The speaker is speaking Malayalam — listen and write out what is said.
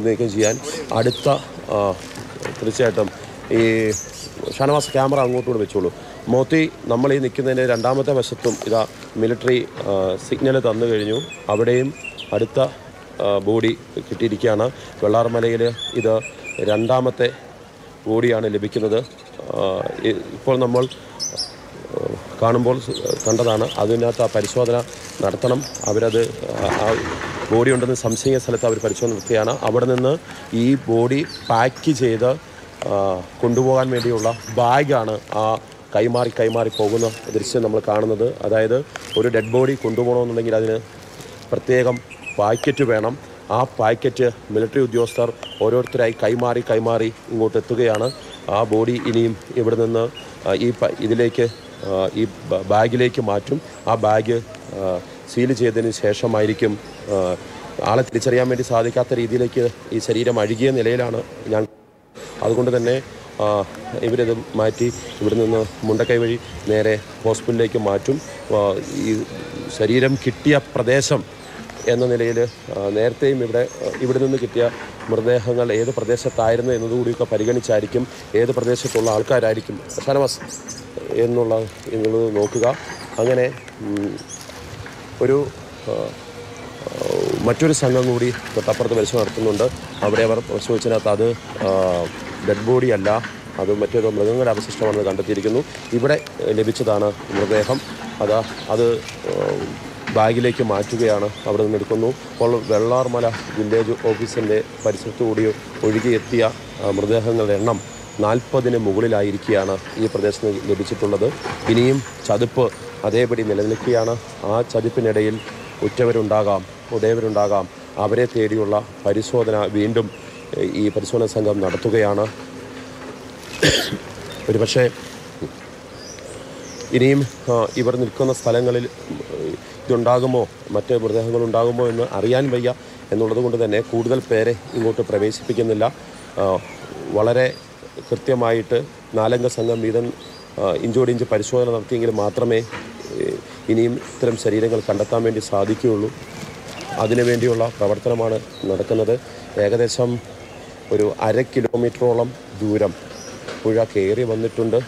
നീക്കം ചെയ്യാൻ അടുത്ത തീർച്ചയായിട്ടും ഈ ഷാനവാസ് ക്യാമറ അങ്ങോട്ടുകൂടെ വെച്ചോളൂ. മോത്തി നമ്മൾ ഈ നിൽക്കുന്നതിൻ്റെ രണ്ടാമത്തെ വശത്തും ഇതാ മിലിറ്ററി സിഗ്നൽ തന്നു കഴിഞ്ഞു. അവിടെയും അടുത്ത ബോഡി കിട്ടിയിരിക്കുകയാണ്. വെള്ളാർമലയിൽ ഇത് രണ്ടാമത്തെ ബോഡിയാണ് ലഭിക്കുന്നത്. ഇപ്പോൾ നമ്മൾ കാണുമ്പോൾ കണ്ടതാണ്. അതിനകത്ത് ആ പരിശോധന നടത്തണം. അവരത് ആ ബോഡി ഉണ്ടെന്ന് സംശയ സ്ഥലത്ത് അവർ പരിശോധന നടത്തുകയാണ്. അവിടെ നിന്ന് ഈ ബോഡി പാക്ക് ചെയ്ത് കൊണ്ടുപോകാൻ വേണ്ടിയുള്ള ബാഗാണ് ആ കൈമാറി പോകുന്ന ദൃശ്യം നമ്മൾ കാണുന്നത്. അതായത് ഒരു ഡെഡ് ബോഡി കൊണ്ടുപോകണമെന്നുണ്ടെങ്കിൽ അതിന് പ്രത്യേകം പാക്കറ്റ് വേണം. ആ പാക്കറ്റ് മിലിറ്ററി ഉദ്യോഗസ്ഥർ ഓരോരുത്തരായി കൈമാറി ഇങ്ങോട്ട് എത്തുകയാണ്. ആ ബോഡി ഇനിയും ഇവിടെ നിന്ന് ഇതിലേക്ക് ഈ ബാഗിലേക്ക് മാറ്റും. ആ ബാഗ് സീൽ ചെയ്തതിന് ശേഷമായിരിക്കും ആളെ തിരിച്ചറിയാൻ വേണ്ടി സാധിക്കാത്ത രീതിയിലേക്ക് ഈ ശരീരം അഴുകിയ നിലയിലാണ് ഞാൻ. അതുകൊണ്ട് തന്നെ ഇവരിത് മാറ്റി ഇവിടെ നിന്ന് മുണ്ടക്കൈ വഴി നേരെ ഹോസ്പിറ്റലിലേക്ക് മാറ്റും. ഈ ശരീരം കിട്ടിയ പ്രദേശം എന്ന നിലയിൽ നേരത്തെയും ഇവിടെ നിന്ന് കിട്ടിയ മൃതദേഹങ്ങൾ ഏത് പ്രദേശത്തായിരുന്നു എന്നതുകൂടിയൊക്കെ പരിഗണിച്ചായിരിക്കും ഏത് പ്രദേശത്തുള്ള ആൾക്കാരായിരിക്കും ഷാനവാസ് എന്നുള്ളത് നോക്കുക. അങ്ങനെ മറ്റൊരു സംഘം കൂടി തൊട്ടപ്പുറത്ത് പരിശോധന നടത്തുന്നുണ്ട്. അവിടെ അവർ പരിശോധിച്ചതിനകത്ത് അത് ഡെഡ് ബോഡി അല്ല, അത് മറ്റൊരു മൃഗങ്ങളുടെ അവശിഷ്ടമാണെന്ന് കണ്ടെത്തിയിരിക്കുന്നു. ഇവിടെ ലഭിച്ചതാണ് മൃതദേഹം. അത് ബാഗിലേക്ക് മാറ്റുകയാണ്. അവിടെ നിന്ന് എടുക്കുന്നു. അപ്പോൾ വെള്ളാർമല വില്ലേജ് ഓഫീസിൻ്റെ പരിസരത്തുകൂടി ഒഴുകിയെത്തിയ മൃതദേഹങ്ങളുടെ എണ്ണം 40 മുകളിലായിരിക്കുകയാണ് ഈ പ്രദേശത്ത് ലഭിച്ചിട്ടുള്ളത്. ഇനിയും ചതുപ്പ് അതേപടി നിലനിൽക്കുകയാണ്. ആ ചതുപ്പിനിടയിൽ ഉടയവരുണ്ടാകാം. അവരെ തേടിയുള്ള പരിശോധന വീണ്ടും ഈ പരിശോധന സംഘം നടത്തുകയാണ്. ഒരുപക്ഷെ ഇനിയും ഇവർ നിൽക്കുന്ന സ്ഥലങ്ങളിൽ ഇതുണ്ടാകുമോ, മറ്റ് മൃതദേഹങ്ങളുണ്ടാകുമോ എന്ന് അറിയാൻ വയ്യ എന്നുള്ളത് കൊണ്ട് തന്നെ കൂടുതൽ പേരെ ഇങ്ങോട്ട് പ്രവേശിപ്പിക്കുന്നില്ല. വളരെ കൃത്യമായിട്ട് 4 അംഗ സംഘം വീതം ഇഞ്ചോടിഞ്ച് പരിശോധന നടത്തിയെങ്കിൽ മാത്രമേ ഇനിയും ഇത്തരം ശരീരങ്ങൾ കണ്ടെത്താൻ വേണ്ടി സാധിക്കുകയുള്ളൂ. അതിനുവേണ്ടിയുള്ള പ്രവർത്തനമാണ് നടക്കുന്നത്. ഏകദേശം ഒരു 1/2 കിലോമീറ്ററോളം ദൂരം പുഴ കയറി വന്നിട്ടുണ്ട്.